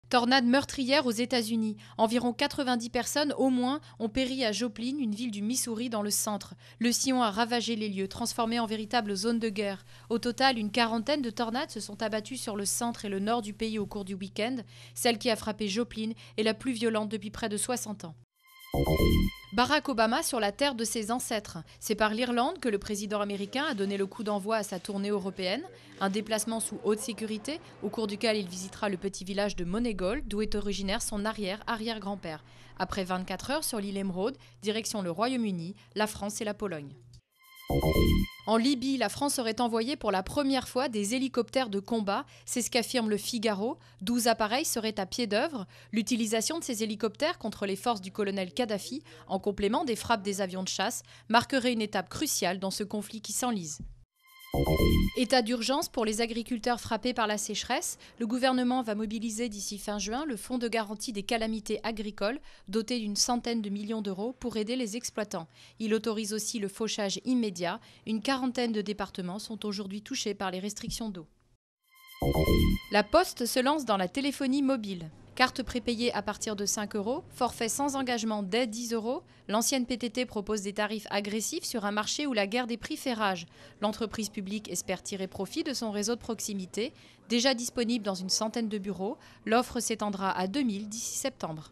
Tornade meurtrière aux États-Unis. Environ 90 personnes au moins ont péri à Joplin, une ville du Missouri dans le centre. Le sillon a ravagé les lieux, transformé en véritable zone de guerre. Au total, une quarantaine de tornades se sont abattues sur le centre et le nord du pays au cours du week-end. Celle qui a frappé Joplin est la plus violente depuis près de 60 ans. Barack Obama sur la terre de ses ancêtres. C'est par l'Irlande que le président américain a donné le coup d'envoi à sa tournée européenne, un déplacement sous haute sécurité au cours duquel il visitera le petit village de Moneygall, d'où est originaire son arrière-arrière-grand-père. Après 24 heures sur l'île Émeraude, direction le Royaume-Uni, la France et la Pologne. En Libye, la France aurait envoyé pour la première fois des hélicoptères de combat, c'est ce qu'affirme le Figaro. 12 appareils seraient à pied d'œuvre. L'utilisation de ces hélicoptères contre les forces du colonel Kadhafi, en complément des frappes des avions de chasse, marquerait une étape cruciale dans ce conflit qui s'enlise. État d'urgence pour les agriculteurs frappés par la sécheresse. Le gouvernement va mobiliser d'ici fin juin le Fonds de garantie des calamités agricoles, doté d'une centaine de millions d'euros pour aider les exploitants. Il autorise aussi le fauchage immédiat. Une quarantaine de départements sont aujourd'hui touchés par les restrictions d'eau. La Poste se lance dans la téléphonie mobile. Carte prépayée à partir de 5 €, forfait sans engagement dès 10 €. L'ancienne PTT propose des tarifs agressifs sur un marché où la guerre des prix fait rage. L'entreprise publique espère tirer profit de son réseau de proximité. Déjà disponible dans une centaine de bureaux, l'offre s'étendra à 2000 d'ici septembre.